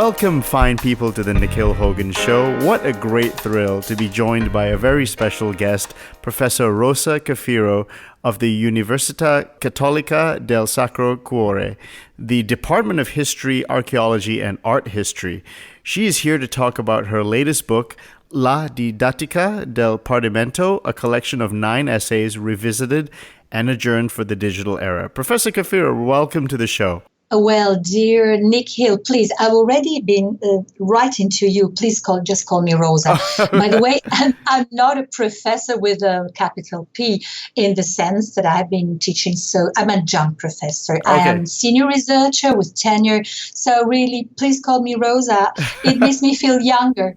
Welcome, fine people, to the Nikhil Hogan Show. What a great thrill to be joined by a very special guest, Professor Rosa Cafiero of the Università Cattolica del Sacro Cuore, the Department of History, Archaeology and Art History. She is here to talk about her latest book, La didattica del Partimento, a collection of 9 essays revisited and adjourned for the digital era. Professor Cafiero, welcome to the show. Well, dear Nikhil, please, I've already been writing to you. Please just call me Rosa. By the way, I'm not a professor with a capital P in the sense that I've been teaching. So I'm an adjunct professor. Okay. I am senior researcher with tenure. So really, please call me Rosa. It makes me feel younger.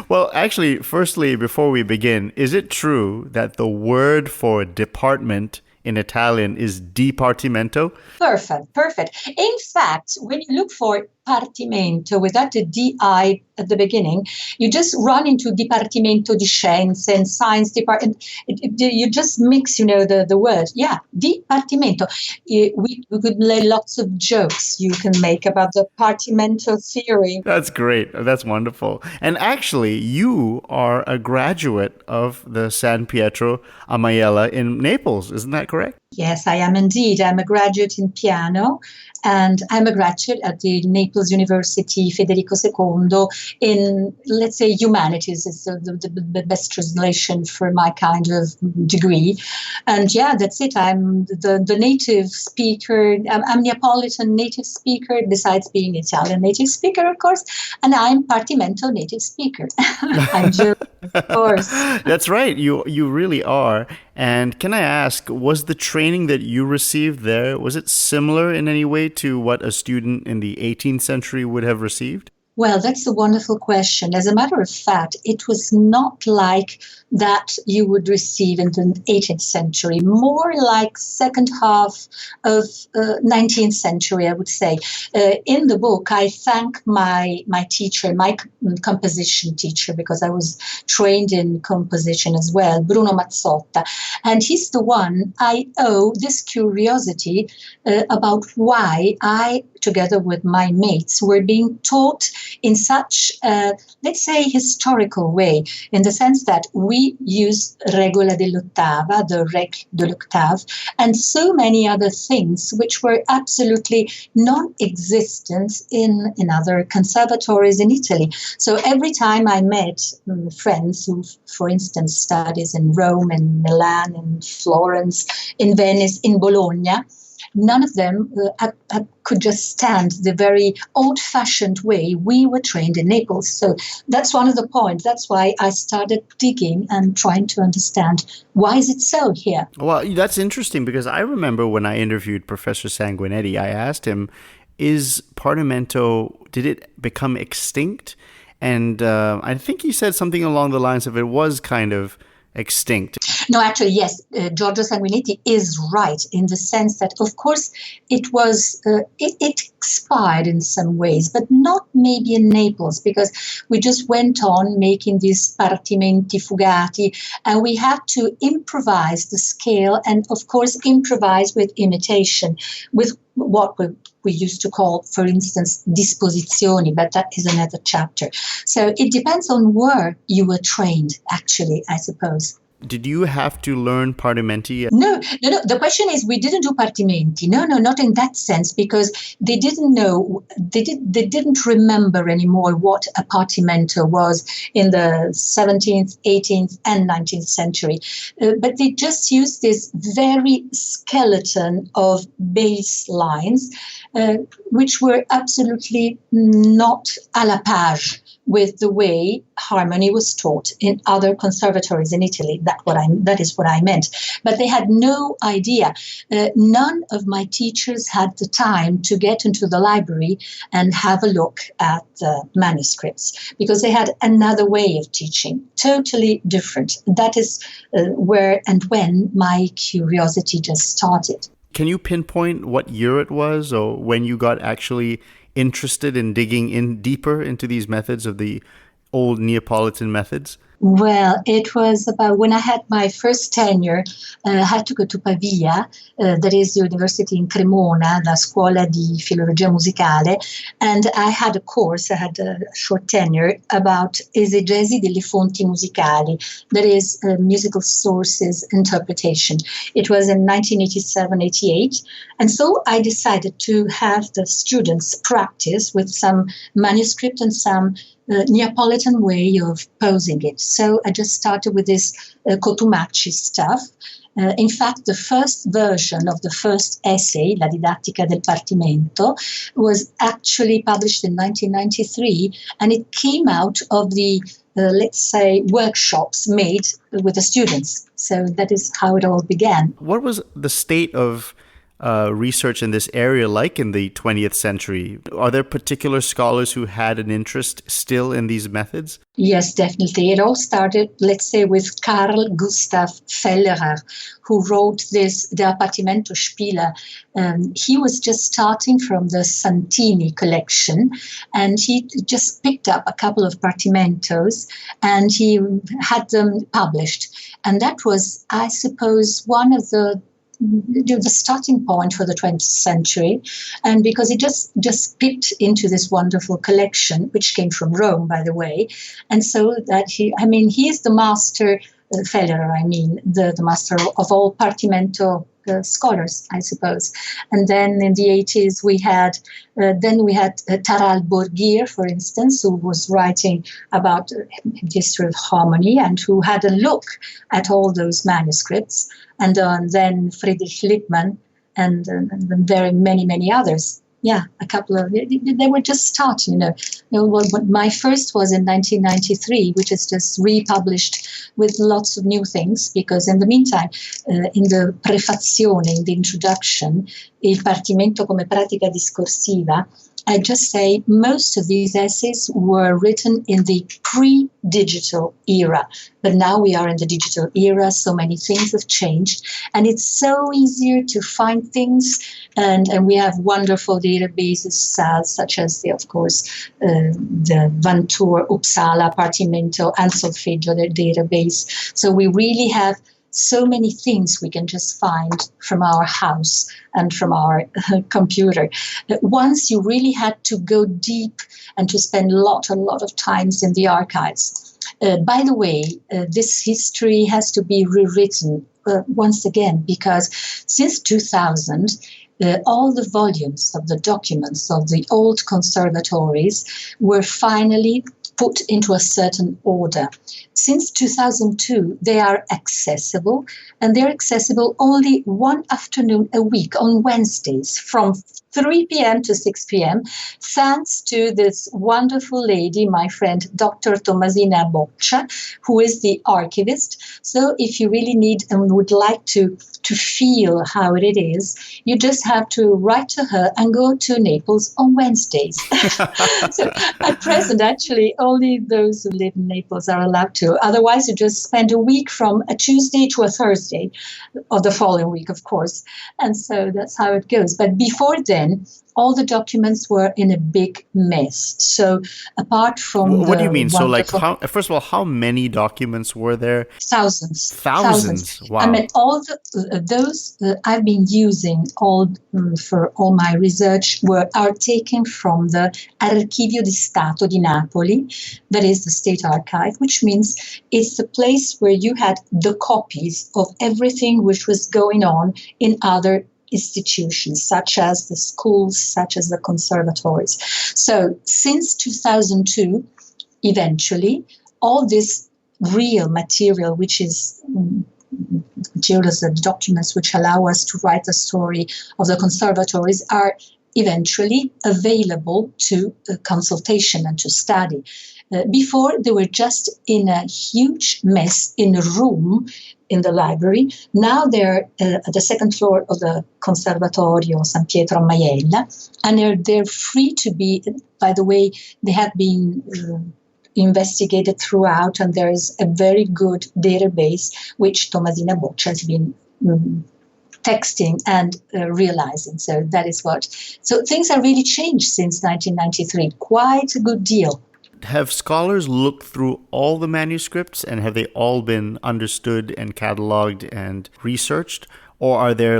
Well, actually, firstly, before we begin, is it true that the word for department in Italian is dipartimento? Perfect. In fact, when you look for Partimento without the DI at the beginning, you just run into Dipartimento di Scienze and Science Department. You just mix, the word. Yeah, Dipartimento. We could lay lots of jokes you can make about the Partimento theory. That's great. That's wonderful. And actually, you are a graduate of the San Pietro a Majella in Naples. Isn't that correct? Yes, I am indeed. I'm a graduate in piano, and I'm a graduate at the Naples University Federico II in, let's say, humanities. It's the best translation for my kind of degree. And yeah, that's it. I'm the native speaker. I'm Neapolitan native speaker, besides being Italian native speaker, of course. And I'm Partimento native speaker. I'm joking, of course. That's right. You really are. And can I ask, was the training that you received there, was it similar in any way to what a student in the 18th century would have received? Well, that's a wonderful question. As a matter of fact, it was not like that you would receive in the 18th century, more like second half of 19th century, I would say. In the book, I thank my teacher, my composition teacher, because I was trained in composition as well, Bruno Mazzotta. And he's the one I owe this curiosity about why I, together with my mates, were being taught in such, let's say, historical way, in the sense that we use regola dell'ottava, the règle de l'octave, and so many other things which were absolutely non-existent in other conservatories in Italy. So every time I met friends who, for instance, studies in Rome and Milan and Florence, in Venice, in Bologna, none of them could just stand the very old-fashioned way we were trained in Naples. So that's one of the points. That's why I started digging and trying to understand why is it so here. Well, that's interesting, because I remember when I interviewed Professor Sanguinetti, I asked him, is Partimento, did it become extinct? And I think he said something along the lines of it was kind of extinct. No, actually, yes, Giorgio Sanguinetti is right in the sense that, of course, it was it expired in some ways, but not maybe in Naples, because we just went on making these partimenti fugati, and we had to improvise the scale and, of course, improvise with imitation, with what we used to call, for instance, disposizioni, but that is another chapter. So it depends on where you were trained, actually, I suppose. Did you have to learn partimenti? No. The question is, we didn't do partimenti. No, not in that sense, because they didn't know, they didn't remember anymore what a partimento was in the 17th, 18th, and 19th century. But they just used this very skeleton of bass lines, which were absolutely not à la page with the way harmony was taught in other conservatories in Italy. That is what I meant. But they had no idea. None of my teachers had the time to get into the library and have a look at the manuscripts, because they had another way of teaching, totally different. That is where and when my curiosity just started. Can you pinpoint what year it was, or when you got actually interested in digging in deeper into these methods of the old Neapolitan methods? Well, it was about when I had my first tenure, I had to go to Pavia, that is the university in Cremona, la scuola di filologia musicale, and I had a course, I had a short tenure about esegesi delle fonti musicali, that is musical sources interpretation. It was in 1987-88, and so I decided to have the students practice with some manuscript and some Neapolitan way of posing it. So I just started with this Cotumacci stuff. In fact, the first version of the first essay, La didattica del Partimento, was actually published in 1993, and it came out of the, let's say, workshops made with the students. So that is how it all began. What was the state of research in this area like in the 20th century? Are there particular scholars who had an interest still in these methods? Yes, definitely. It all started, let's say, with Carl Gustav Fellerer, who wrote this Partimento Spieler. He was just starting from the Santini collection, and he just picked up a couple of partimentos and he had them published. And that was, I suppose, one of the starting point for the 20th century, and because it just picked into this wonderful collection, which came from Rome, by the way, and so that he is the master, Fellerer, the master of all Partimento scholars, I suppose. And then in the 80s we had Taral Borghir, for instance, who was writing about the history of harmony and who had a look at all those manuscripts, and then Friedrich Lippmann and very many others. Yeah, a couple of, they were just starting, my first was in 1993, which is just republished with lots of new things, because in the meantime, in the prefazione, in the introduction, Il Partimento come pratica discorsiva, I just say most of these essays were written in the pre-digital era. But now we are in the digital era, so many things have changed. And it's so easier to find things. And we have wonderful databases such as, the Vantur, Uppsala, Partimento, and Solfeggio, their database. So we really have so many things we can just find from our house and from our computer. Once you really had to go deep and to spend a lot of times in the archives. By the way, this history has to be rewritten once again, because since 2000, all the volumes of the documents of the old conservatories were finally put into a certain order. Since 2002, they are accessible, and they're accessible only one afternoon a week on Wednesdays from 3 p.m. to 6 p.m., thanks to this wonderful lady, my friend, Dr. Tomasina Boccia, who is the archivist. So if you really need and would like to feel how it is, you just have to write to her and go to Naples on Wednesdays. So at present, actually, only those who live in Naples are allowed to. Otherwise, you just spend a week from a Tuesday to a Thursday of the following week, of course. And so that's how it goes. But before then, all the documents were in a big mess. So apart from what do you mean? So like, first of all, how many documents were there? Thousands. Wow. I mean, all those I've been using for all my research are taken from the Archivio di Stato di Napoli, that is the state archive, which means it's the place where you had the copies of everything which was going on in other institutions, such as the schools, such as the conservatories. So since 2002, eventually, all this real material, which is materials and documents which allow us to write the story of the conservatories, are eventually available to consultation and to study. Before, they were just in a huge mess in a room in the library. Now they're at the second floor of the Conservatorio San Pietro Majella, and they're free to be, by the way, they have been investigated throughout, and there is a very good database which Tomasina Boccia has been texting and realizing. So that is so things have really changed since 1993, quite a good deal. have scholars looked through all the manuscripts and have they all been understood and cataloged and researched? Or are there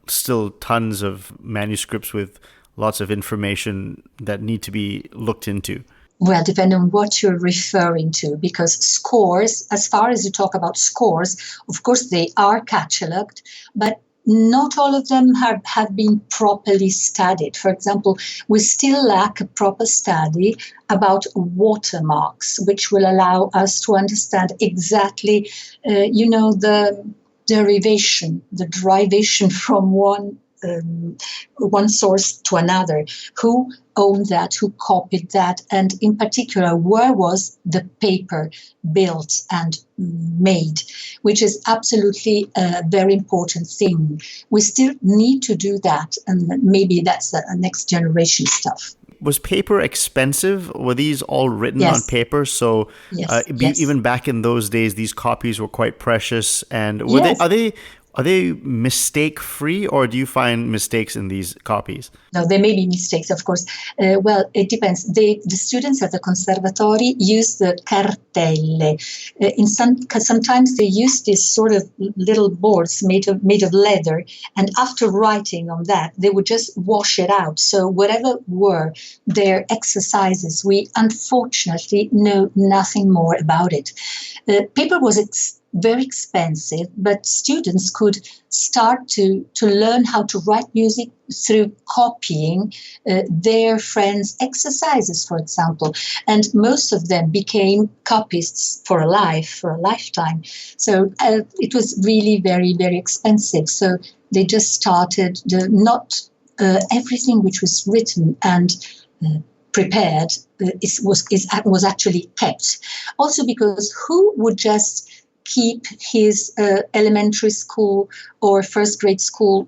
still tons of manuscripts with lots of information that need to be looked into? Well, depending on what you're referring to, because scores, as far as you talk about scores, of course they are catalogued, but not all of them have been properly studied. For example, we still lack a proper study about watermarks, which will allow us to understand exactly, the derivation from one source to another, who owned that, who copied that, and in particular, where was the paper built and made, which is absolutely a very important thing. We still need to do that, and maybe that's the next generation stuff. Was paper expensive? Were these all written on paper? So even back in those days, these copies were quite precious. And are they mistake-free, or do you find mistakes in these copies? No, there may be mistakes, of course. Well, it depends. The students at the conservatory use the cartelle. Sometimes they use these sort of little boards made of leather, and after writing on that, they would just wash it out. So whatever were their exercises, we unfortunately know nothing more about it. Paper was very expensive, but students could start to learn how to write music through copying their friends' exercises, for example. And most of them became copyists for a lifetime. So it was really very, very expensive. So they just started not everything which was written and prepared was actually kept. Also because who would just keep his elementary school or first grade school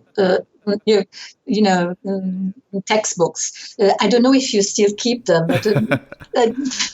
textbooks? I don't know if you still keep them, but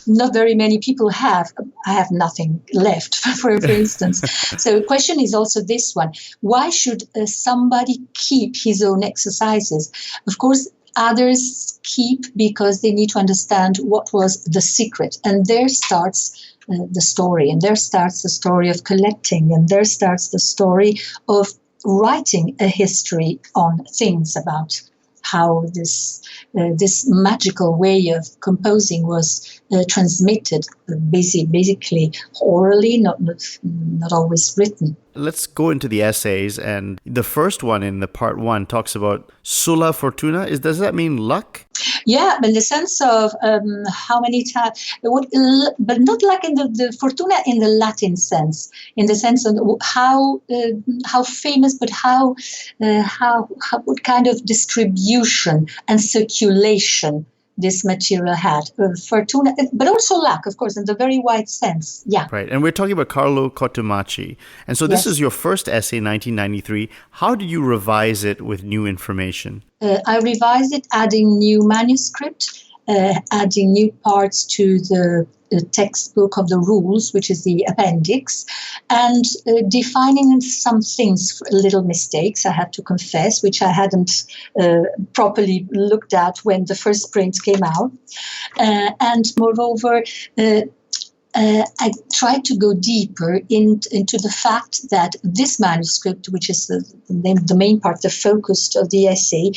not very many people have. I have nothing left, for instance. So the question is also this one. Why should somebody keep his own exercises? Of course, others keep because they need to understand what was the secret. And there starts the story. And there starts the story of collecting. And there starts the story of writing a history on things about how this magical way of composing was transmitted, basically orally, not always written. Let's go into the essays, and the first one in the part one talks about sulla fortuna. Does that mean luck? Yeah, in the sense of how many times, but not like in the fortuna in the Latin sense, in the sense of how famous, but how what kind of distribution and circulation this material had. Fortuna, but also luck, of course, in the very wide sense. Yeah. Right. And we're talking about Carlo Cotumacci. And so this is your first essay, 1993. How did you revise it with new information? I revised it, adding new manuscript, adding new parts to the textbook of the rules, which is the appendix, and defining some things, little mistakes, I have to confess, which I hadn't properly looked at when the first print came out. And moreover, I tried to go deeper into the fact that this manuscript, which is the main part, the focus of the essay,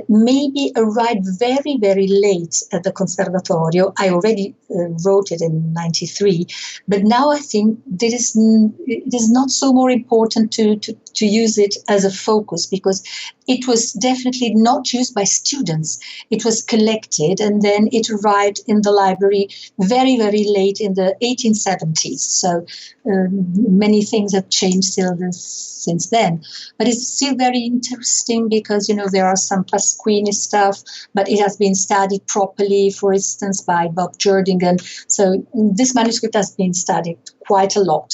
maybe arrived very, very late at the Conservatorio. I already wrote it in 93, but now I think it is not so more important to use it as a focus, because it was definitely not used by students. It was collected and then it arrived in the library very, very late in the 1870s. So many things have changed since then. But it's still very interesting because, there are some Pasquini stuff, but it has been studied properly, for instance, by Bob Jerdingen. So this manuscript has been studied quite a lot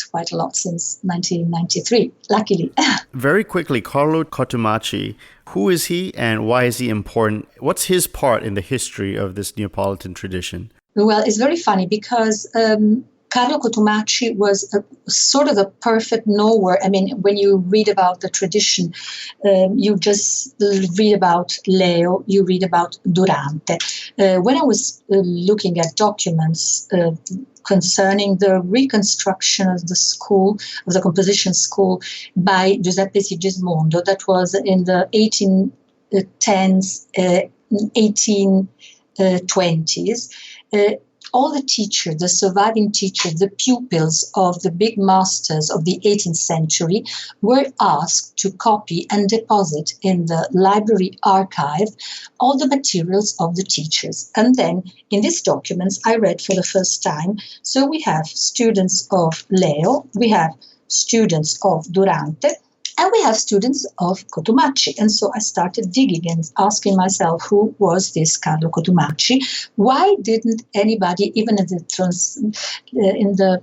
since 1993, luckily. Very quickly, Carlo Cotumacci, who is he and why is he important? What's his part in the history of this Neapolitan tradition? Well, it's very funny because Carlo Cotumacci was a sort of a perfect knower. I mean, when you read about the tradition, you just read about Leo, you read about Durante. When I was looking at documents concerning the reconstruction of the school, of the composition school by Giuseppe Sigismondo, that was in the 1810s, 1820s, all the teachers, the surviving teachers, the pupils of the big masters of the 18th century were asked to copy and deposit in the library archive all the materials of the teachers. And then in these documents, I read for the first time. So we have students of Leo, we have students of Durante, and we have students of Cotumacci. And so I started digging and asking myself, who was this Carlo Cotumacci? Why didn't anybody, even in the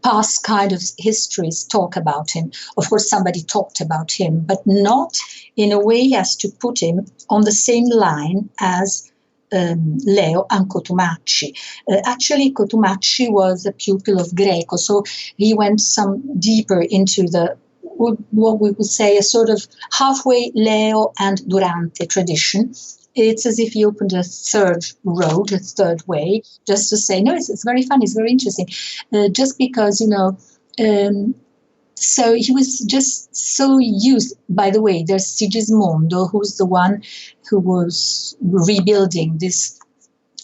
past kind of histories, talk about him? Of course, somebody talked about him, but not in a way as to put him on the same line as Leo and Cotumacci. Actually, Cotumacci was a pupil of Greco, so he went some deeper into what we would say a sort of halfway Leo and Durante tradition. It's as if he opened a third road, a third way, just to say, no, it's very fun, it's very interesting. Just because, so he was just so used. By the way, there's Sigismondo, who's the one who was rebuilding this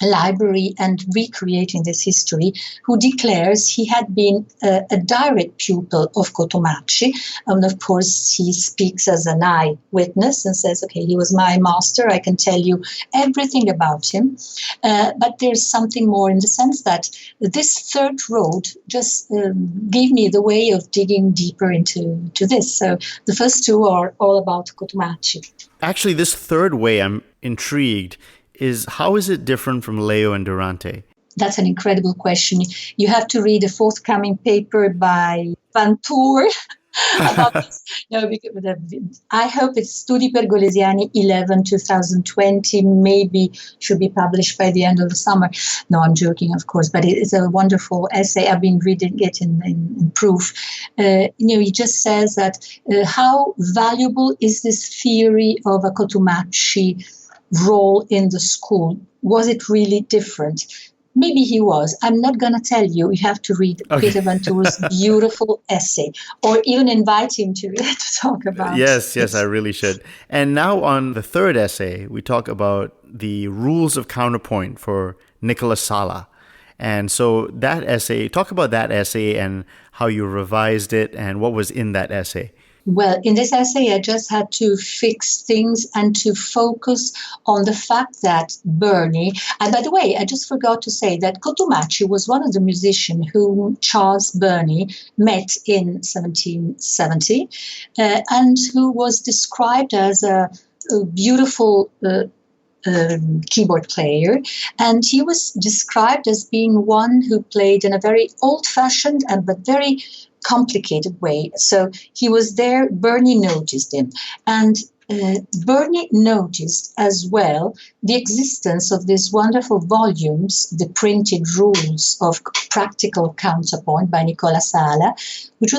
library and recreating this history, who declares he had been a direct pupil of Cotumacci. And of course, he speaks as an eyewitness and says, okay, he was my master, I can tell you everything about him. But there's something more in the sense that this third road just gave me the way of digging deeper into this. So the first two are all about Cotumacci. Actually, this third way, I'm intrigued, is how is it different from Leo and Durante? That's an incredible question. You have to read a forthcoming paper by Van Tour about this. No, because I hope it's Studi Pergolesiani 11, 2020, maybe should be published by the end of the summer. No, I'm joking, of course, but it's a wonderful essay. I've been reading it in proof. He just says that how valuable is this theory of a Cotumacci role in the school? Was it really different? Maybe he was. I'm not going to tell you. You have to read Peter Van Toor's beautiful essay, or even invite him to talk about Yes, I really should. And now on the third essay, we talk about the rules of counterpoint for Nicola Sala. And so that essay, talk about that essay and how you revised it and what was in that essay. Well, in this essay, I just had to fix things and to focus on the fact that Berni, and by the way, I just forgot to say that Cotumacci was one of the musicians whom Charles Berni met in 1770 and who was described as a beautiful keyboard player, and he was described as being one who played in a very old-fashioned but very complicated way. So he was there, Berni noticed him, and Berni noticed as well the existence of these wonderful volumes, the printed rules of practical counterpoint by Nicola Sala, which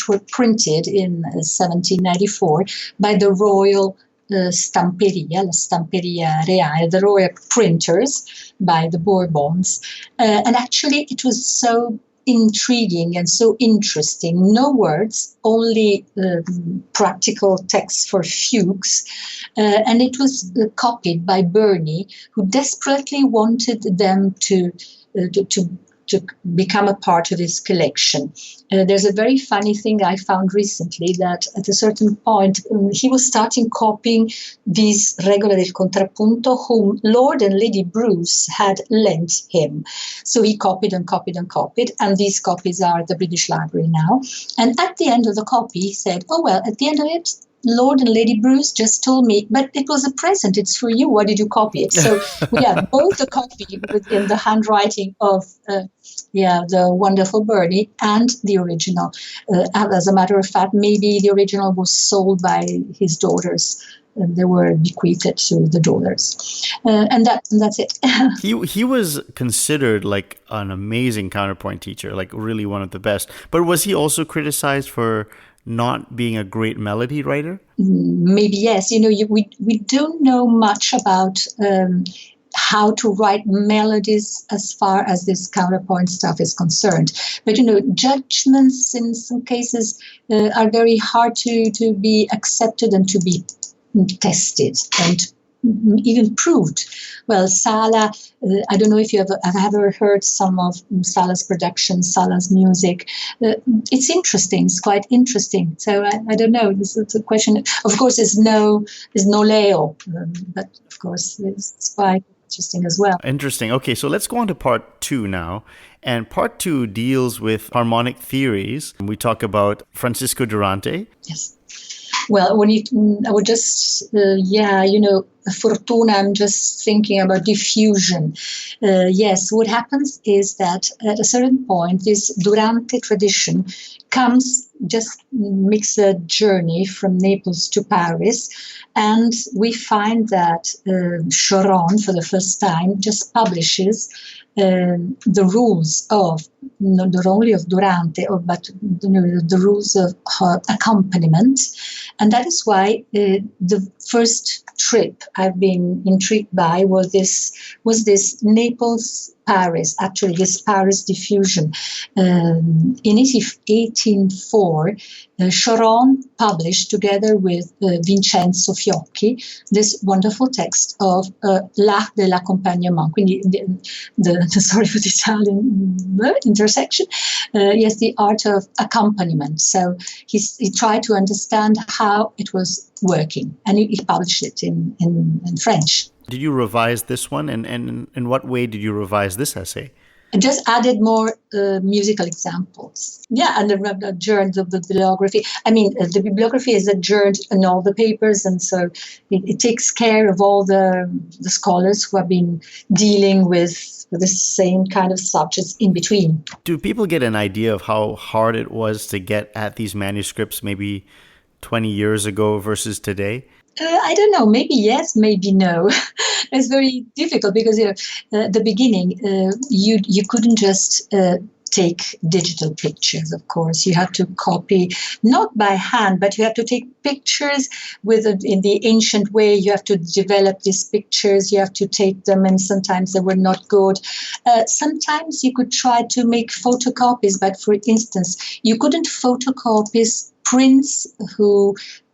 were printed in 1794 by the Royal Stamperia, La Stamperia Reale, the royal printers by the Bourbons. And actually it was so intriguing and so interesting. No words, only practical text for fugues. And it was copied by Berni, who desperately wanted them to become a part of his collection. There's a very funny thing I found recently, that at a certain point he was starting copying these regole del contrappunto, whom Lord and Lady Bruce had lent him. So he copied and copied and copied, and these copies are at the British Library now. And at the end of the copy, he said, oh, well, at the end of it, Lord and Lady Bruce just told me, but it was a present, it's for you, why did you copy it? So we have both a copy in the handwriting of the wonderful Berni and the original. As a matter of fact, maybe the original was sold by his daughters they were bequeathed to the daughters. And that's it. He was considered like an amazing counterpoint teacher, like really one of the best. But was he also criticized for not being a great melody writer? Maybe yes. We don't know much about how to write melodies as far as this counterpoint stuff is concerned. But, judgments in some cases are very hard to be accepted and to be tested and even proved. Well, Sala, I don't know if you have ever heard some of Sala's productions, Sala's music. It's interesting. It's quite interesting. So I don't know. This is a question. Of course, there's no Leo, but of course it's quite interesting as well. Interesting. Okay, so let's go on to part 2 now. And part 2 deals with harmonic theories. We talk about Francesco Durante. Yes. Well, I would just, fortuna, I'm just thinking about diffusion. Yes, what happens is that at a certain point, this Durante tradition makes a journey from Naples to Paris, and we find that Choron, for the first time, just publishes the rules of not only of Durante, but the rules of accompaniment, and that is why the first trip I've been intrigued by was this Naples-Paris, actually this Paris diffusion. In 1804, Choron published together with Vincenzo Fiocchi this wonderful text of l'art de l'accompagnement, quindi sorry for the Italian intersection, yes, the art of accompaniment. So he tried to understand how it was working, and he published it in French. Did you revise this one, and in what way did you revise this essay? I just added more musical examples. Yeah, and the adjourned the bibliography. I mean, the bibliography is adjourned in all the papers, and so it takes care of all the scholars who have been dealing with the same kind of subjects in between. Do people get an idea of how hard it was to get at these manuscripts maybe 20 years ago versus today? I don't know. Maybe yes, maybe no. It's very difficult because at the beginning you couldn't just take digital pictures. Of course, you have to copy not by hand, but you have to take pictures in the ancient way. You have to develop these pictures. You have to take them, and sometimes they were not good. Sometimes you could try to make photocopies, but for instance, you couldn't photocopy prints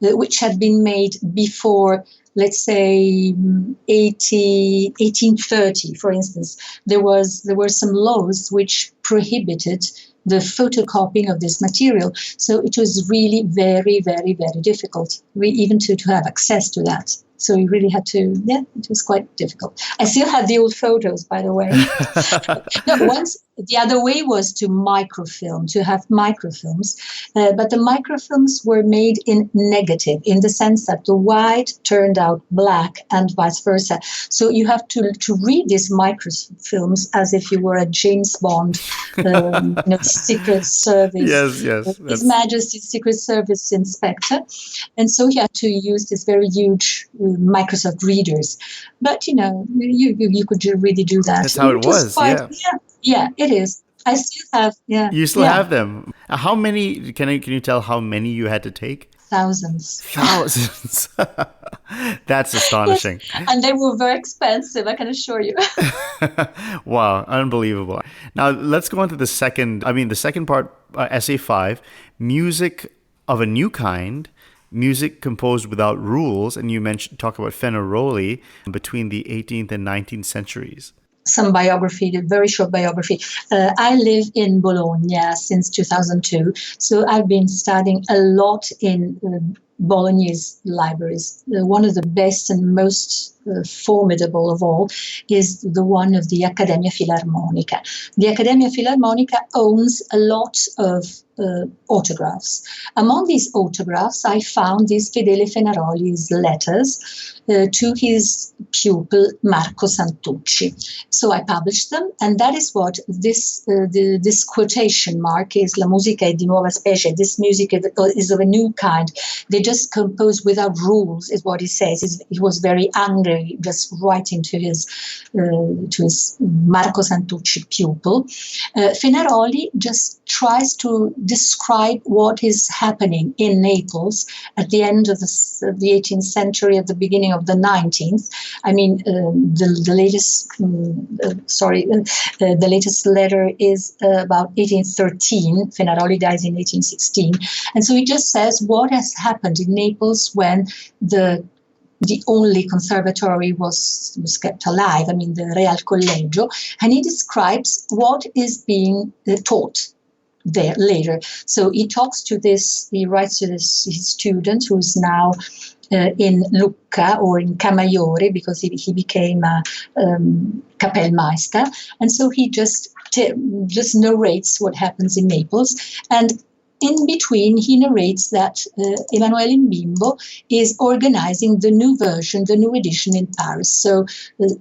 which had been made before, let's say, 1830, for instance. There were some laws which prohibited the photocopying of this material. So it was really very, very, very difficult, even to have access to that. So you really had to, it was quite difficult. I still have the old photos, by the way. The other way was to have microfilms. But the microfilms were made in negative, in the sense that the white turned out black and vice versa. So you have to read these microfilms as if you were a James Bond, Secret Service. Yes. His Majesty's Secret Service inspector. And so you had to use this very huge Microsoft readers. But, you could really do that. That's how it was, Yeah, it is. I still have, You still have them. How many, can you tell how many you had to take? Thousands. That's astonishing. Yes. And they were very expensive, I can assure you. Wow, unbelievable. Now, let's go on to the second part, Essay 5, Music of a New Kind, Music Composed Without Rules, and you talk about Fenaroli between the 18th and 19th centuries. Some biography, the very short biography. I live in Bologna since 2002, so I've been studying a lot in Bologna's libraries. One of the best and most formidable of all is the one of the Accademia Filarmonica. The Accademia Filarmonica owns a lot of autographs. Among these autographs, I found these Fedele Fenaroli's letters to his pupil Marco Santucci. So I published them, and that is what this quotation mark is. La musica è di nuova specie. This music is of a new kind. They just compose without rules, is what he says. He was very angry, just writing to his Marco Santucci pupil. Fenaroli just tries to describe what is happening in Naples at the end of the 18th century, at the beginning of the 19th. I mean, the latest letter is about 1813. Fenaroli dies in 1816. And so he just says what has happened in Naples when the only conservatory was kept alive, I mean, the Real Collegio, and he describes what is being taught there later. So he writes to his student, who's now in Lucca or in Camaiore, because he became a Kapellmeister, and so he just narrates what happens in Naples, and in between he narrates that Emanuele Mbimbo is organizing the new version, the new edition in Paris. So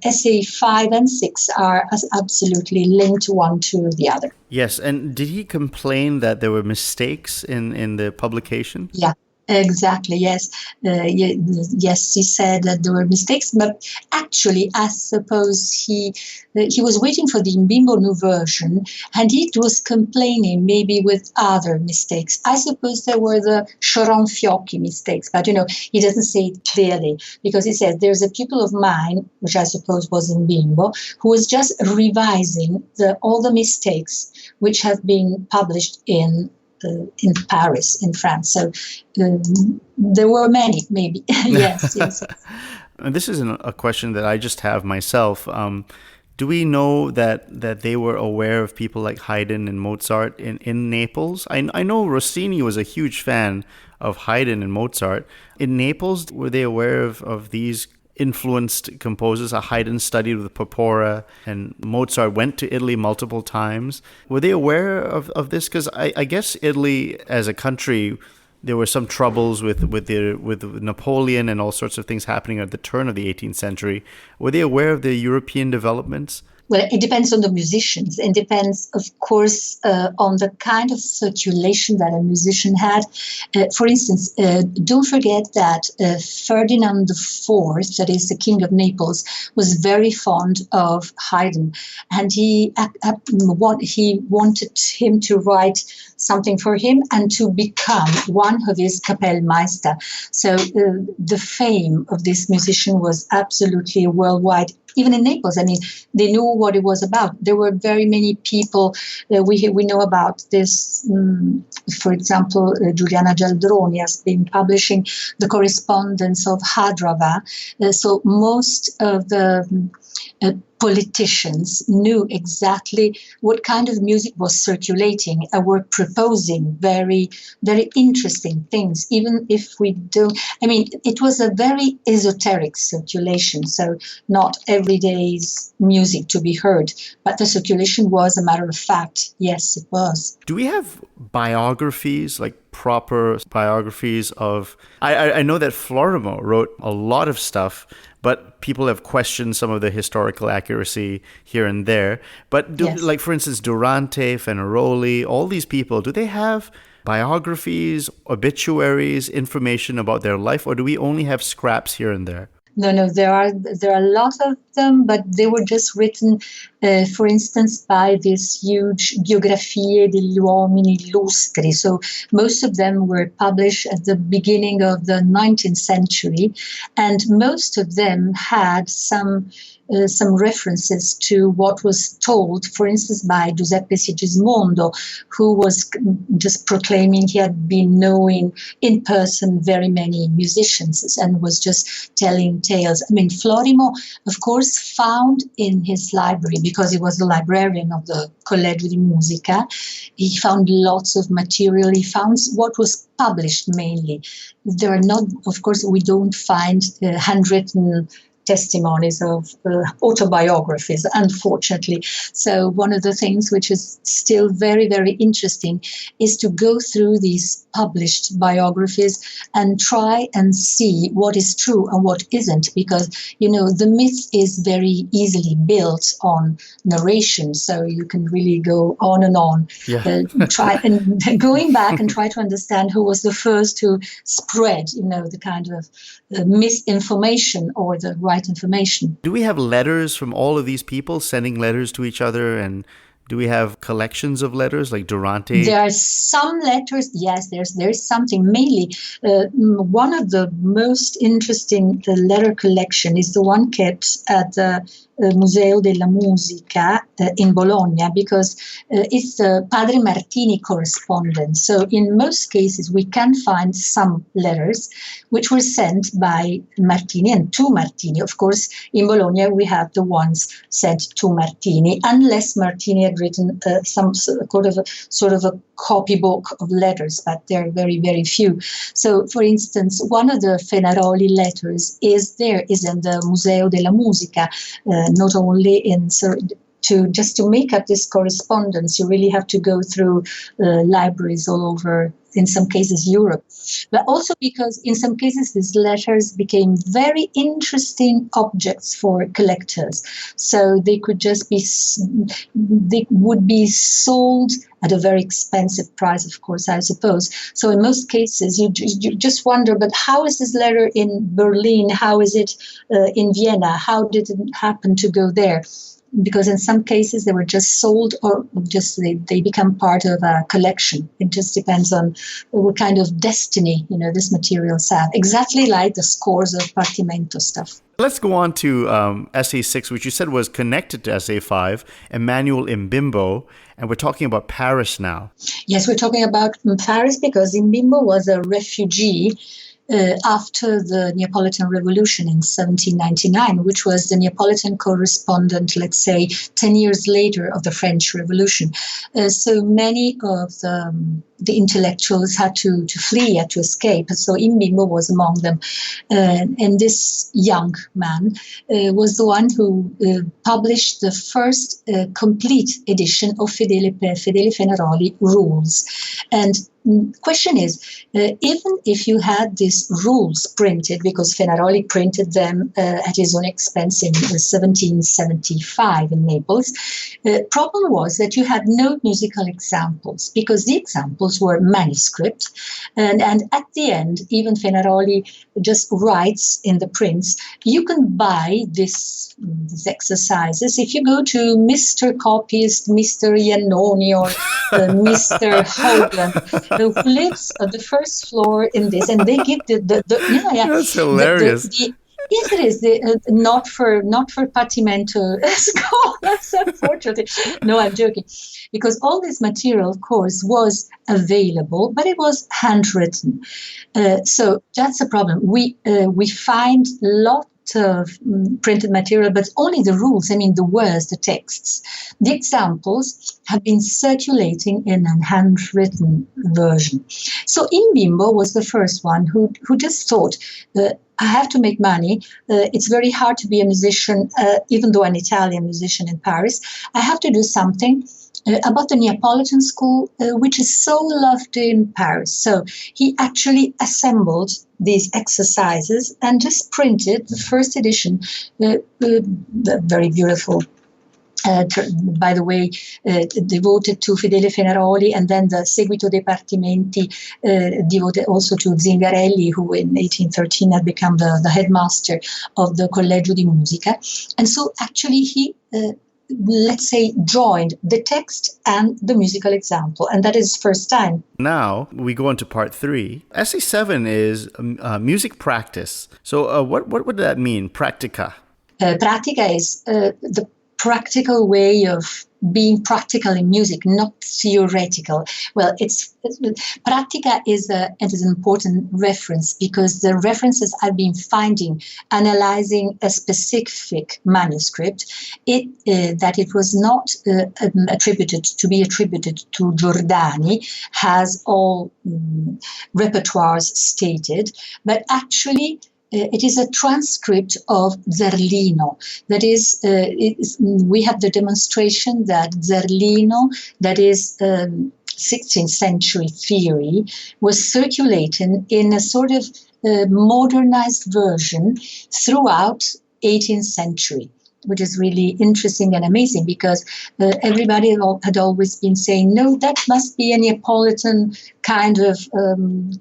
essay 5 and 6 are absolutely linked one to the other. Yes, and did he complain that there were mistakes in the publication? Yeah. Exactly, yes. Yes, he said that there were mistakes, but actually, I suppose he was waiting for the Mbimbo new version, and he was complaining maybe with other mistakes. I suppose there were the Choronfiocchi mistakes, but he doesn't say it clearly, because he says there's a pupil of mine, which I suppose was Mbimbo, who was just revising all the mistakes which have been published in Paris, in France. So there were many, maybe. yes. And this is a question that I just have myself. Do we know that they were aware of people like Haydn and Mozart in Naples? I know Rossini was a huge fan of Haydn and Mozart. In Naples, were they aware of these influenced composers? Haydn studied with Porpora, and Mozart went to Italy multiple times. Were they aware of this? Because I guess Italy as a country, there were some troubles with Napoleon and all sorts of things happening at the turn of the 18th century. Were they aware of the European developments? Well, it depends on the musicians. It depends, of course, on the kind of circulation that a musician had. For instance, don't forget that Ferdinand IV, that is the King of Naples, was very fond of Haydn, and he wanted him to write something for him and to become one of his Kapellmeister. So the fame of this musician was absolutely worldwide. Even in Naples, I mean, they knew what it was about. There were very many people. We know about this. For example, Giuliana Gialdroni has been publishing the correspondence of Hadrava. So most of the politicians knew exactly what kind of music was circulating and were proposing very, very interesting things, even if we don't. I mean, it was a very esoteric circulation, so not everyday's music to be heard, but the circulation was a matter of fact. Yes, it was. Do we have biographies, like proper biographies of... I know that Florimo wrote a lot of stuff, but people have questioned some of the historical accuracy here and there. But like, for instance, Durante, Fenaroli, all these people, do they have biographies, obituaries, information about their life, or do we only have scraps here and there? No, there are a lot of them, but they were just written, for instance, by this huge Biografie degli uomini illustri. So most of them were published at the beginning of the 19th century, and most of them had some references to what was told, for instance, by Giuseppe Sigismondo, who was just proclaiming he had been knowing in person very many musicians and was just telling tales. I mean, Florimo, of course, found in his library, because he was the librarian of the Collegio di Musica, he found lots of material. He found what was published mainly. There are not, of course, we don't find handwritten testimonies, of autobiographies, unfortunately. So one of the things which is still very, very interesting is to go through these published biographies and try and see what is true and what isn't, because, the myth is very easily built on narration, so you can really go on and on, try and going back and try to understand who was the first to spread, the kind of misinformation or the right information. Do we have letters from all of these people sending letters to each other, and do we have collections of letters like Durante? There are some letters, yes, there's something. Mainly, one of the most interesting letter collection is the one kept at the Museo della Musica in Bologna, because it's the Padre Martini correspondence. So in most cases, we can find some letters which were sent by Martini and to Martini. Of course, in Bologna, we have the ones sent to Martini, unless Martini had written some sort of a copybook of letters, but they're very, very few. So, for instance, one of the Fenaroli letters is in the Museo della Musica, not only to make up this correspondence, you really have to go through libraries all over, in some cases Europe, but also because in some cases these letters became very interesting objects for collectors. So they would be sold at a very expensive price, of course, I suppose. So in most cases, you just wonder, but how is this letter in Berlin? How is it in Vienna? How did it happen to go there? Because in some cases they were just sold, or just they become part of a collection. It just depends on what kind of destiny this materials have. Exactly like the scores of Partimento stuff. Let's go on to Essay 6, which you said was connected to Essay 5, Emmanuel Imbimbo, and we're talking about Paris now. Yes, we're talking about Paris because Imbimbo was a refugee after the Neapolitan Revolution in 1799, which was the Neapolitan correspondent, let's say, 10 years later of the French Revolution. So many of the intellectuals had to flee, had to escape. So Imbimbo was among them. And this young man was the one who published the first complete edition of Fedele Fenaroli rules. And question is, even if you had these rules printed, because Fenaroli printed them at his own expense in 1775 in Naples, problem was that you had no musical examples, because the examples were manuscript, and at the end, even Fenaroli just writes in the prints, you can buy these exercises if you go to Mr. Copyist, Mr. Iannoni, or Mr. Hogan, who lives on the first floor in this, and they give That's hilarious. Yes, it is. Not for Partimento scholars, unfortunately. No, I'm joking. Because all this material, of course, was available, but it was handwritten. So that's a problem. We find lots of printed material, but only the rules, the words, the texts. The examples have been circulating in a handwritten version. So Imbimbo was the first one who just thought, I have to make money. It's very hard to be a musician, even though an Italian musician in Paris. I have to do something about the Neapolitan school, which is so loved in Paris. So he actually assembled these exercises and just printed the first edition, very beautiful. By the way, devoted to Fedele Fenaroli, and then the Seguito dei Partimenti, devoted also to Zingarelli, who in 1813 had become the headmaster of the Collegio di Musica. And so actually he, let's say, joined the text and the musical example, and that is first time. Now we go on to part 3. Essay 7 is music practice. So what would that mean, practica? Pratica is the practical way of being practical in music, not theoretical. Well, pratica is an important reference, because the references I've been finding analyzing a specific manuscript, that it was not attributed to Giordani, has all repertoires stated, but actually it is a transcript of Zerlino. That is, we have the demonstration that Zerlino, that is 16th century theory, was circulating in a sort of modernized version throughout 18th century, which is really interesting and amazing, because everybody had always been saying, no, that must be a Neapolitan kind of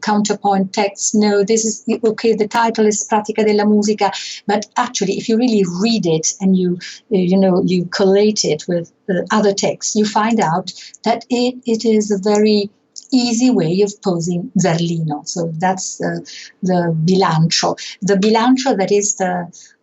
counterpoint text. No, this is, okay, the title is Pratica della Musica, but actually, if you really read it and you collate it with other texts, you find out that it is a very easy way of posing Zerlino. So that's the bilancio. The bilancio, that is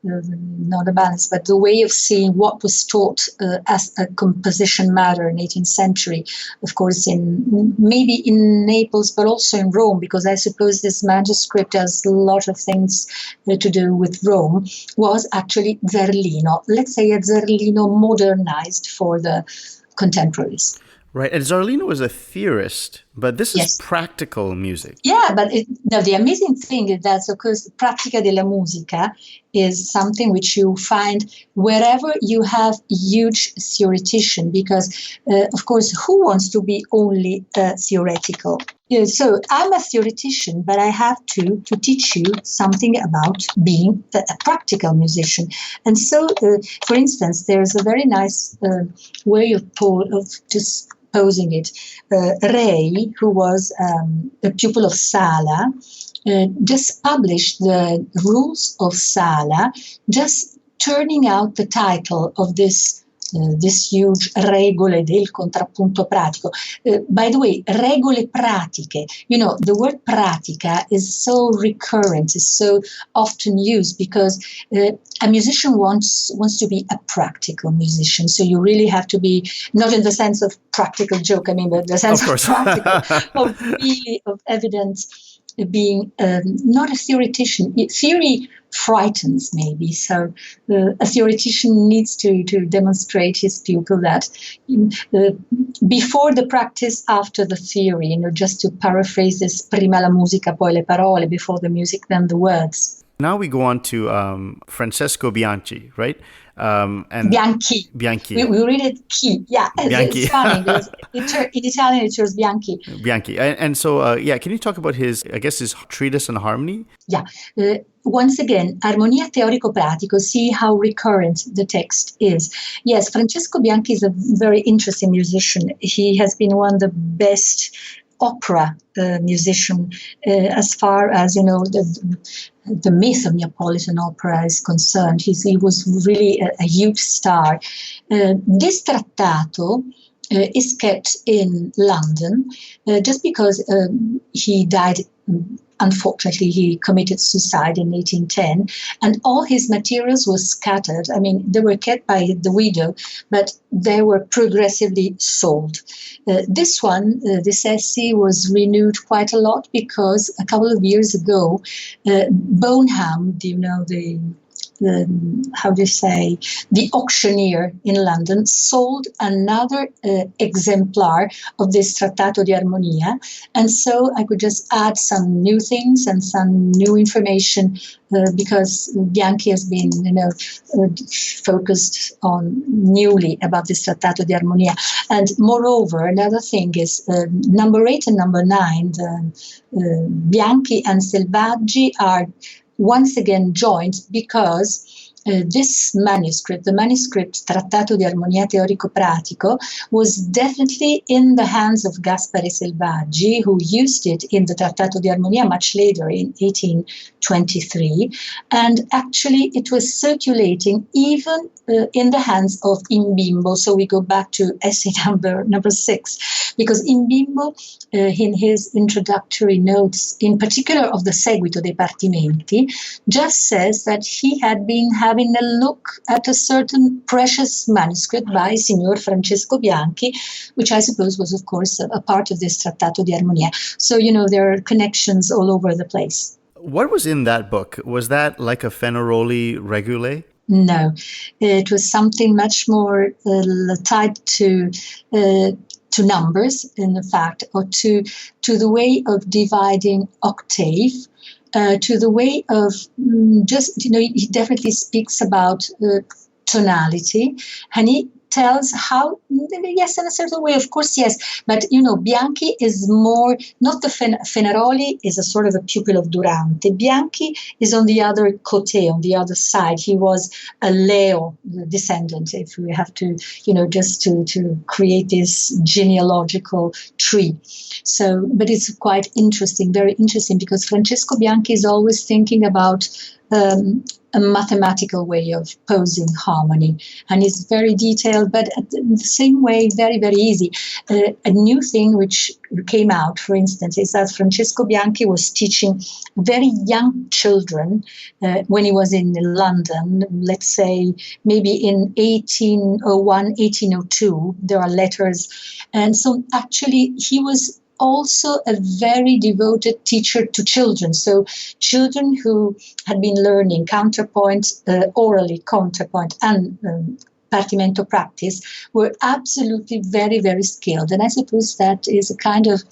not a balance, but the way of seeing what was taught as a composition matter in 18th century, of course, maybe in Naples, but also in Rome, because I suppose this manuscript has a lot of things to do with Rome, was actually Zerlino. Let's say a Zerlino modernized for the contemporaries. Right, and Zerlino was a theorist, but this is practical music. Yeah, but the amazing thing is that, of course, Pratica della Musica is something which you find wherever you have huge theoretician, because, of course, who wants to be only theoretical? So I'm a theoretician, but I have to teach you something about being a practical musician. And so, for instance, there's a very nice way of just posing it. Rei, who was a pupil of Sala, just published the rules of Sala, just turning out the title of this huge regole del contrappunto pratico. By the way, regole pratiche, the word pratica is so recurrent, is so often used, because a musician wants to be a practical musician. So you really have to be, not in the sense of practical joke, I mean, but the sense of practical, of evidence, being not a theoretician. Theory frightens, maybe. So a theoretician needs to demonstrate his pupil that before the practice, after the theory, just to paraphrase this, prima la musica, poi le parole, before the music, then the words. Now we go on to Francesco Bianchi, right? And Bianchi. We read it chi. Yeah, Bianchi. It's funny because in Italian it shows Bianchi. Bianchi. And so, can you talk about his treatise on harmony? Yeah. Once again, Harmonia teorico-pratico, see how recurrent the text is. Yes, Francesco Bianchi is a very interesting musician. He has been one of the best opera musician as far as, the myth of Neapolitan opera is concerned. He was really a huge star. This trattato is kept in London just because he died. Unfortunately, he committed suicide in 1810, and all his materials were scattered. I mean, they were kept by the widow, but they were progressively sold. This essay was renewed quite a lot because a couple of years ago, Bonham, the auctioneer in London, sold another exemplar of this Trattato di Armonia, and so I could just add some new things and some new information because Bianchi has been, focused on newly about this Trattato di Armonia. And moreover, another thing is number 8 and number 9, Bianchi and Selvaggi are once again joined because this manuscript, the manuscript Trattato di Armonia Teorico-Pratico, was definitely in the hands of Gaspare Selvaggi, who used it in the Trattato di Armonia much later in 1823. And actually it was circulating even in the hands of Imbimbo. So we go back to essay number 6, because Imbimbo, in his introductory notes, in particular of the Seguito dei Partimenti, just says that he had been having a look at a certain precious manuscript by Signor Francesco Bianchi, which I suppose was, of course, a part of this Trattato di Armonia. So, there are connections all over the place. What was in that book? Was that like a Fenaroli regule? No, it was something much more tied to numbers, in fact, or to the way of dividing octave, to the way of he definitely speaks about tonality, and he tells how, yes, in a certain way, of course, yes, but Bianchi is more, not the Fenaroli is a sort of a pupil of Durante. Bianchi is on the other côté, on the other side. He was a Leo descendant, if we have to, just to create this genealogical tree. So, but it's quite interesting, very interesting, because Francesco Bianchi is always thinking about a mathematical way of posing harmony, and it's very detailed, but in the same way, very, very easy. A new thing which came out, for instance, is that Francesco Bianchi was teaching very young children when he was in London, let's say maybe in 1801, 1802, there are letters. And so actually he was also a very devoted teacher to children. So children who had been learning counterpoint, orally counterpoint, and Partimento practice were absolutely very, very skilled. And I suppose that is a kind of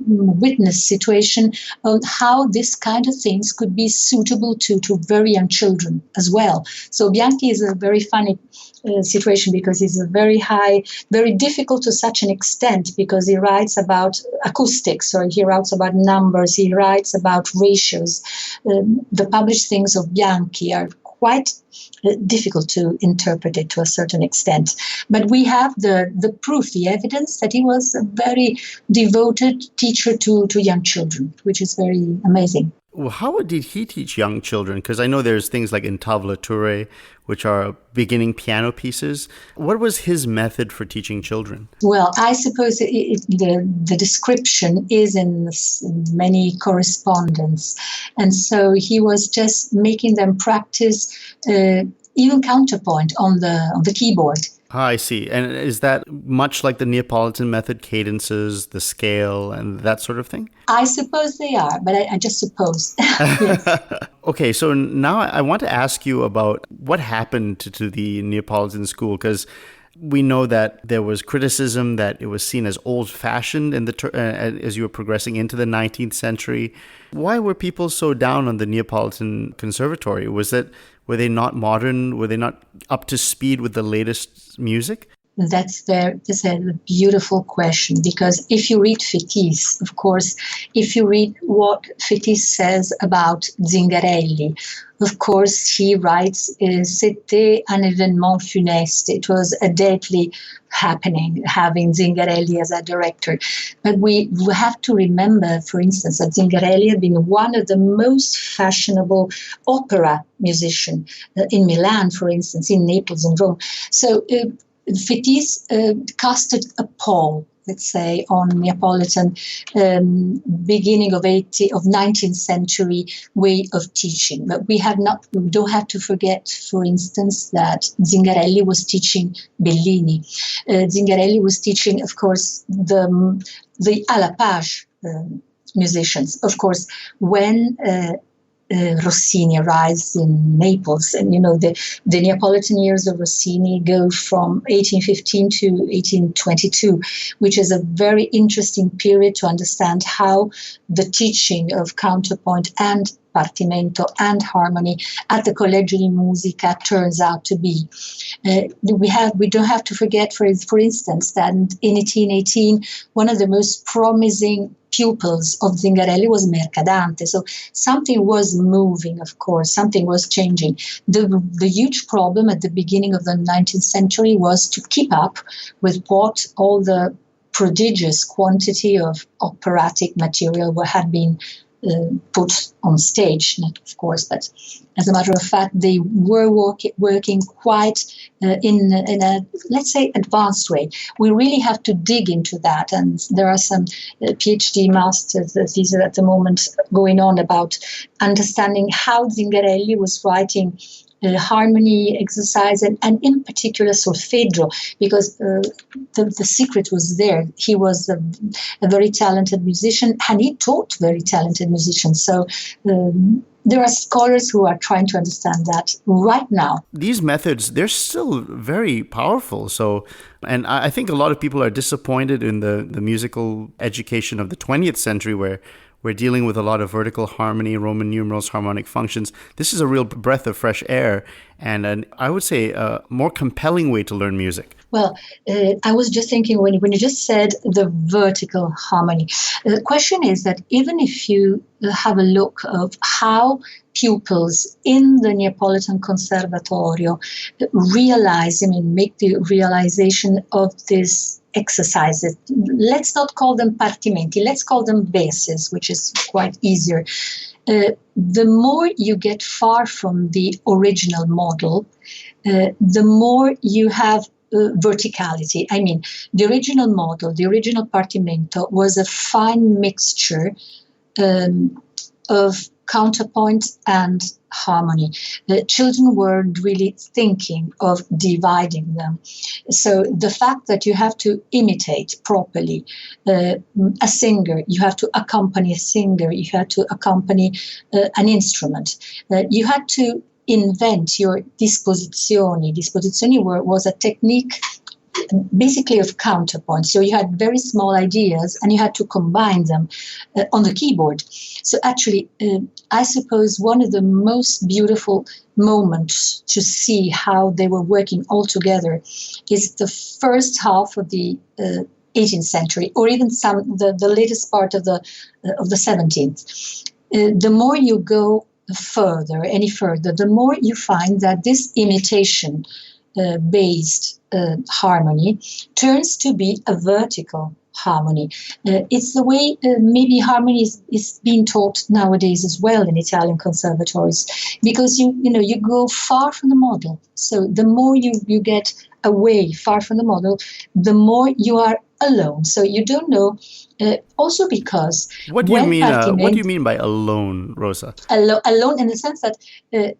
witness situation on how this kind of things could be suitable to very young children as well. So Bianchi is a very funny situation, because he's a very high, very difficult to such an extent, because he writes about acoustics, or he writes about numbers, he writes about ratios. The published things of Bianchi are quite difficult to interpret it to a certain extent. But we have the proof, the evidence that he was a very devoted teacher to young children, which is very amazing. Well, how did he teach young children? Because I know there's things like intablature, which are beginning piano pieces. What was his method for teaching children? Well, I suppose the description is in many correspondence. And so he was just making them practice even counterpoint on the keyboard. I see. And is that much like the Neapolitan method, cadences, the scale, and that sort of thing? I suppose they are, but I just suppose. Yes. Okay, so now I want to ask you about what happened to the Neapolitan school, because we know that there was criticism that it was seen as old-fashioned as you were progressing into the 19th century. Why were people so down on the Neapolitan Conservatory? Were they not modern? Were they not up to speed with the latest music? That's a beautiful question, because if you read Fétis, of course, if you read what Fétis says about Zingarelli, of course, he writes, c'était un événement funeste. It was a deadly happening, having Zingarelli as a director. But we have to remember, for instance, that Zingarelli had been one of the most fashionable opera musicians in Milan, for instance, in Naples and Rome. So Fétis casted a pall, let's say, on Neapolitan beginning of 19th century way of teaching. But we don't have to forget, for instance, that Zingarelli was teaching Bellini. Zingarelli was teaching, of course, the alla page musicians. Of course, when Rossini arrives in Naples, and the Neapolitan years of Rossini go from 1815 to 1822, which is a very interesting period to understand how the teaching of counterpoint and Partimento and harmony at the Collegio di Musica turns out to be. We don't have to forget, for instance, that in 1818, one of the most promising pupils of Zingarelli was Mercadante. So something was moving, of course, something was changing. The huge problem at the beginning of the 19th century was to keep up with what all the prodigious quantity of operatic material had been put on stage, not of course, but as a matter of fact, they were working quite in a, let's say, advanced way. We really have to dig into that, and there are some PhD masters theses at the moment going on about understanding how Zingarelli was writing harmony exercise, and in particular solfeggio, because the secret was there. He was a very talented musician, and he taught very talented musicians. So there are scholars who are trying to understand that right now. These methods, they're still very powerful. So, and I think a lot of people are disappointed in the musical education of the 20th century, where we're dealing with a lot of vertical harmony, Roman numerals, harmonic functions. This is a real breath of fresh air, and I would say a more compelling way to learn music. Well, I was just thinking when you just said the vertical harmony, the question is that even if you have a look of how pupils in the Neapolitan Conservatorio make the realization of this exercises. Let's not call them partimenti, let's call them bases, which is quite easier. The more you get far from the original model, the more you have verticality. I mean, the original model, the original partimento was a fine mixture of counterpoint and harmony. The children weren't really thinking of dividing them. So the fact that you have to imitate properly a singer, you have to accompany a singer, you have to accompany an instrument, you had to invent your disposizioni. Disposizioni was a technique basically of counterpoint. So you had very small ideas and you had to combine them on the keyboard. So actually, I suppose one of the most beautiful moments to see how they were working all together is the first half of the 18th century, or even the latest part of the 17th. The more you go any further, the more you find that this imitation based harmony turns to be a vertical harmony. It's the way maybe harmony is being taught nowadays as well in Italian conservatories, because you go far from the model. So the more you get away far from the model, the more you are alone. So you don't know. Also because what do you mean by alone, Rosa? Alone in the sense that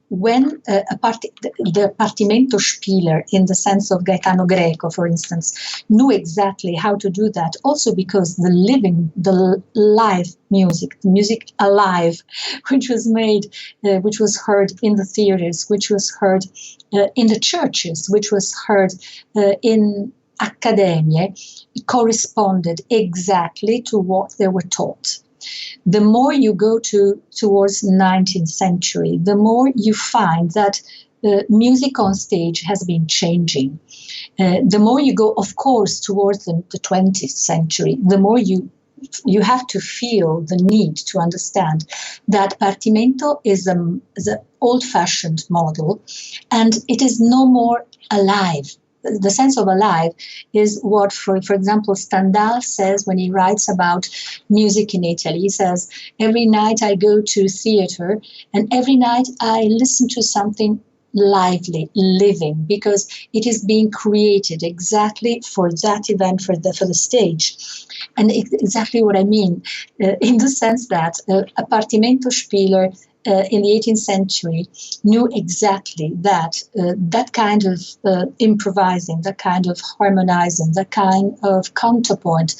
when the partimento spieler, in the sense of Gaetano Greco, for instance, knew exactly how to do that. Also because the live music, the music alive, which was made, which was heard in the theaters, which was heard in the churches, which was heard in academia, corresponded exactly to what they were taught. The more you go towards 19th century, the more you find that music on stage has been changing. The more you go, of course, towards the 20th century, the more you have to feel the need to understand that partimento is an old-fashioned model, and it is no more alive. The sense of alive is what, for example, Stendhal says when he writes about music in Italy. He says, every night I go to theater, and every night I listen to something lively, living, because it is being created exactly for that event, for the stage. And exactly what I mean, in the sense that a partimento spieler in the 18th century knew exactly that that kind of improvising, that kind of harmonizing, that kind of counterpoint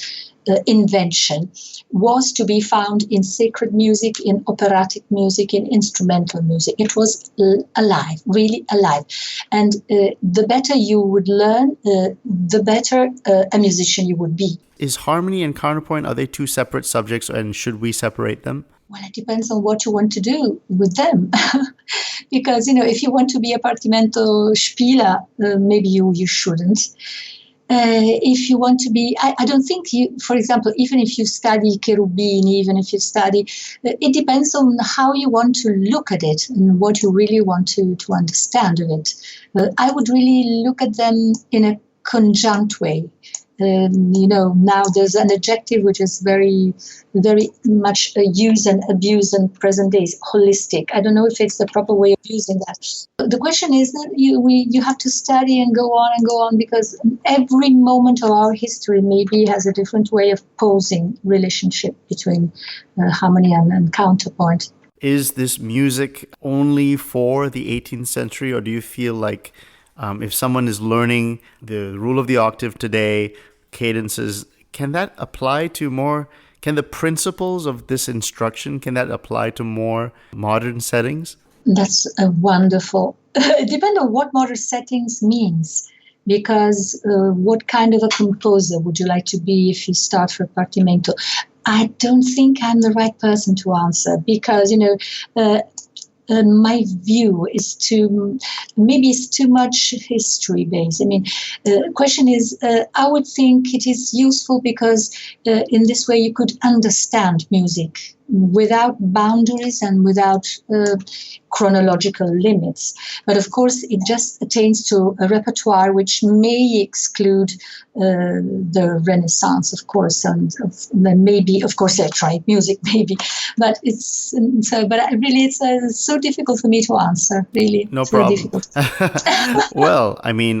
invention was to be found in sacred music, in operatic music, in instrumental music. It was alive, really alive. And the better you would learn, the better a musician you would be. Is harmony and counterpoint, are they two separate subjects, and should we separate them? Well, it depends on what you want to do with them. Because, if you want to be a partimento spieler, maybe you shouldn't. If you want to be, I don't think for example, even if you study cherubini, even if you study, it depends on how you want to look at it and what you really want to understand of it. I would really look at them in a conjunct way. Now there's an adjective which is very, very much used and abused in present days, holistic. I don't know if it's the proper way of using that. The question is that you have to study and go on, because every moment of our history maybe has a different way of posing relationship between harmony and counterpoint. Is this music only for the 18th century, or do you feel like if someone is learning the rule of the octave today, cadences, can that apply to more, can the principles of this instruction, can that apply to more modern settings? That's a wonderful. It depends on what modern settings means. Because what kind of a composer would you like to be if you start for Partimento? I don't think I'm the right person to answer because, my view is maybe it's too much history based. I mean, the question is, I would think it is useful because in this way you could understand music without boundaries and without chronological limits. But of course, it just attains to a repertoire which may exclude the Renaissance, of course, and maybe, of course, electronic music, maybe. But it's so difficult for me to answer. Really, no so problem. Difficult. Well, I mean,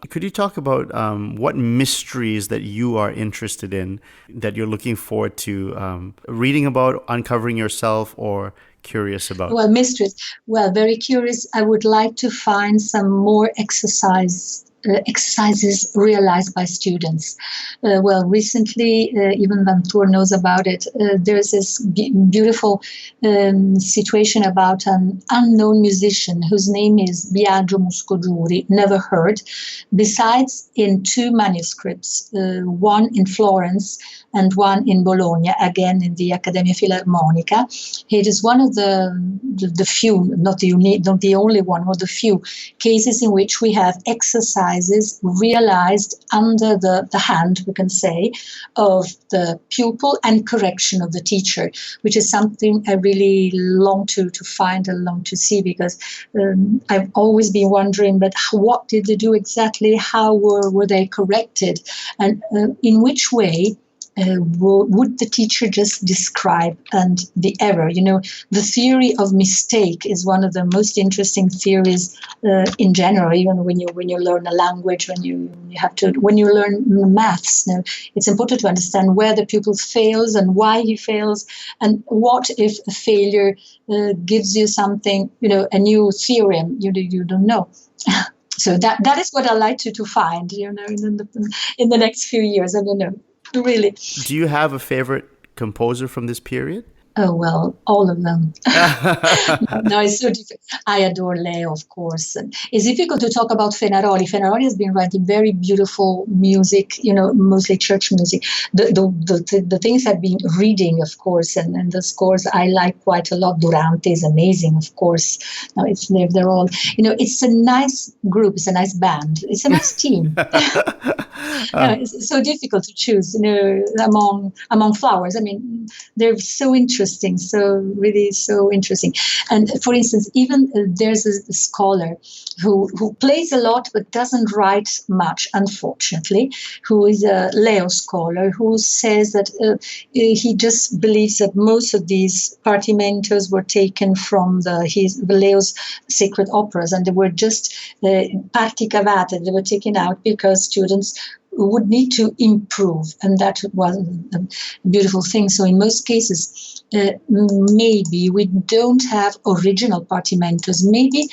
could you talk about what mysteries that you are interested in, that you're looking forward to reading about, uncovering yourself, or curious about? Well, mysteries. Well, very curious. I would like to find some more exercises realized by students. Recently, even Van Tour knows about it. There's this beautiful situation about an unknown musician whose name is Biagio Muscoduri, never heard, besides in two manuscripts, one in Florence and one in Bologna, again in the Accademia Filarmonica. It is one of the few, not the only one, or the few cases in which we have exercises realized under the hand, we can say, of the pupil and correction of the teacher, which is something I really long to find and long to see, because I've always been wondering, but what did they do exactly? How were they corrected? And in which way would the teacher just describe and the error? The theory of mistake is one of the most interesting theories in general. Even when you learn a language, when you learn maths, it's important to understand where the pupil fails and why he fails, and what if a failure gives you something, a new theorem you don't know. So that is what I like to find, in the next few years. I don't know. Really. Do you have a favorite composer from this period? Oh, well, all of them. No, it's so difficult. I adore Leo, of course. And it's difficult to talk about Fenaroli. Fenaroli has been writing very beautiful music, mostly church music. The things I've been reading, of course, and the scores I like quite a lot. Durante is amazing, of course. No, they're all, it's a nice group. It's a nice band. It's a nice team. It's so difficult to choose, among flowers. I mean, they're so interesting, so interesting. And for instance, even there's a scholar who plays a lot but doesn't write much, unfortunately, who is a Leo scholar, who says that he just believes that most of these partimentos were taken from Leo's sacred operas, and they were just parti cavate. They were taken out because students would need to improve, and that was a beautiful thing. So in most cases, maybe we don't have original partimentos. Maybe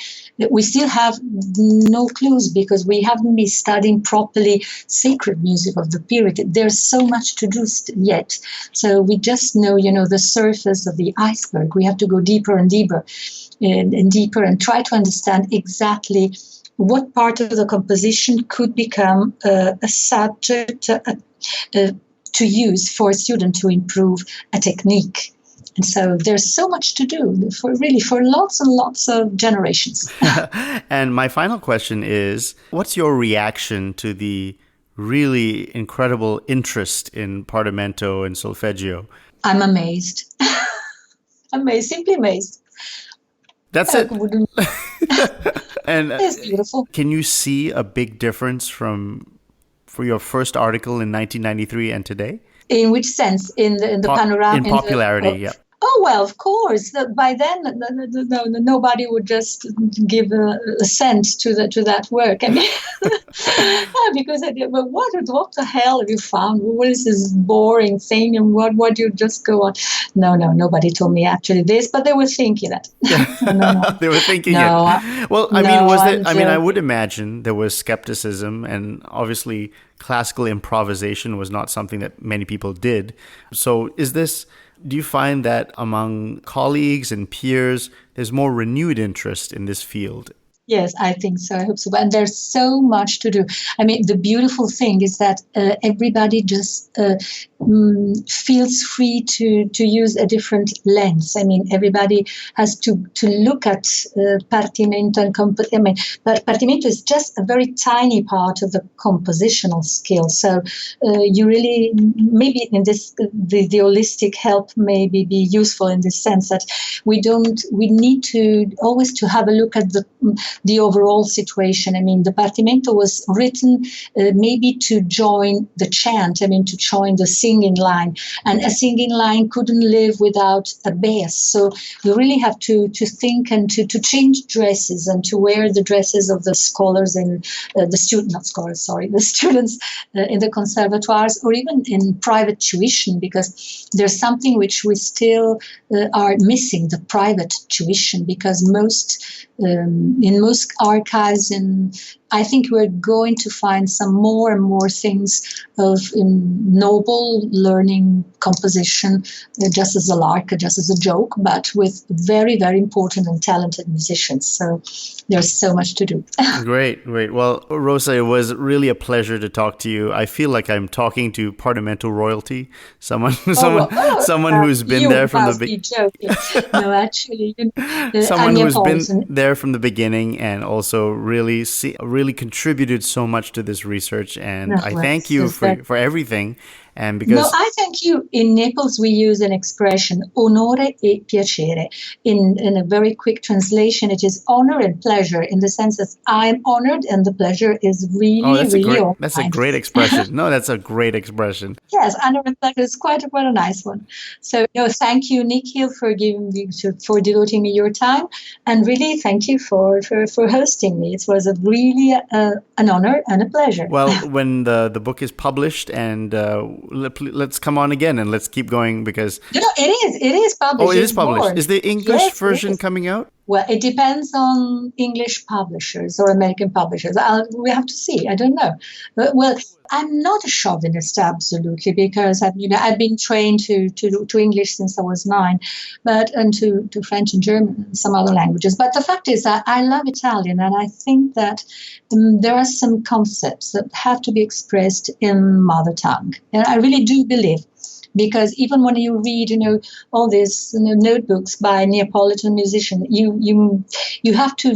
we still have no clues because we haven't been studying properly sacred music of the period. There's so much to do yet. So we just know, the surface of the iceberg. We have to go deeper and deeper and deeper and try to understand exactly what part of the composition could become a subject to use for a student to improve a technique. And so there's so much to do for lots and lots of generations. And my final question is, what's your reaction to the really incredible interest in Partimento and solfeggio? I'm amazed. Simply amazed. That's it. And it's beautiful. Can you see a big difference for your first article in 1993 and today? In which sense? In the panorama? In popularity, yeah. Oh, well, of course. By then, nobody would just give a cent to that work. I mean, because I did, but what the hell have you found? What is this boring thing? And what do you just go on? No, nobody told me actually this, but they were thinking it. No. They were thinking it. Well, I mean, I would imagine there was skepticism, and obviously classical improvisation was not something that many people did. So do you find that among colleagues and peers, there's more renewed interest in this field? Yes, I think so. I hope so. And there's so much to do. I mean, the beautiful thing is that everybody just feels free to use a different lens. I mean, everybody has to look at partimento and partimento is just a very tiny part of the compositional skill. So you really, maybe in this, the holistic help maybe be useful in the sense that we need to always to have a look at the overall situation. I mean, the Partimento was written maybe to join the chant, to join the singing line. And a singing line couldn't live without a bass. So you really have to think and to change dresses and to wear the dresses of the scholars and the students in the conservatoires or even in private tuition, because there's something which we still are missing, the private tuition, because in most archives, and I think we're going to find some more and more things of noble learning composition, just as a lark, just as a joke, but with very, very important and talented musicians. So there's so much to do. Great. Well, Rosa, it was really a pleasure to talk to you. I feel like I'm talking to Partimento royalty, someone who's been there from the beginning. No, actually, someone who's been there from the beginning and also really contributed so much to this research. And I thank you for everything. And because I thank you. In Naples, we use an expression, onore e piacere. In a very quick translation, it is honor and pleasure, in the sense that I'm honored and the pleasure is really that's a great expression. No, that's a great expression. Yes, honor and pleasure is quite a nice one. So, thank you, Nikhil, for devoting me your time, and really thank you for hosting me. It was really an honor and a pleasure. Well, when the book is published, and let's come on again and let's keep going, because it is published. Oh, it is published. Is the English version coming out? Well, it depends on English publishers or American publishers. We have to see. I don't know. Well, I'm not a chauvinist, absolutely, because I've been trained to English since I was 9, and to French and German and some other languages. But the fact is that I love Italian, and I think that there are some concepts that have to be expressed in mother tongue, and I really do believe. Because even when you read, all these notebooks by Neapolitan musicians, you have to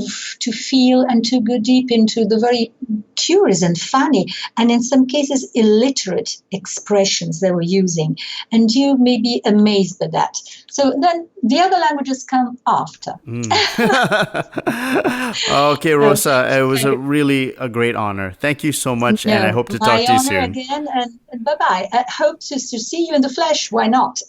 feel and to go deep into the very curious and funny, and in some cases illiterate expressions they were using, and you may be amazed by that. So then the other languages come after. Okay, Rosa, it was a great honor. Thank you so much, and I hope to talk to you soon. Again, and bye-bye. I hope to see you in the flesh. Why not?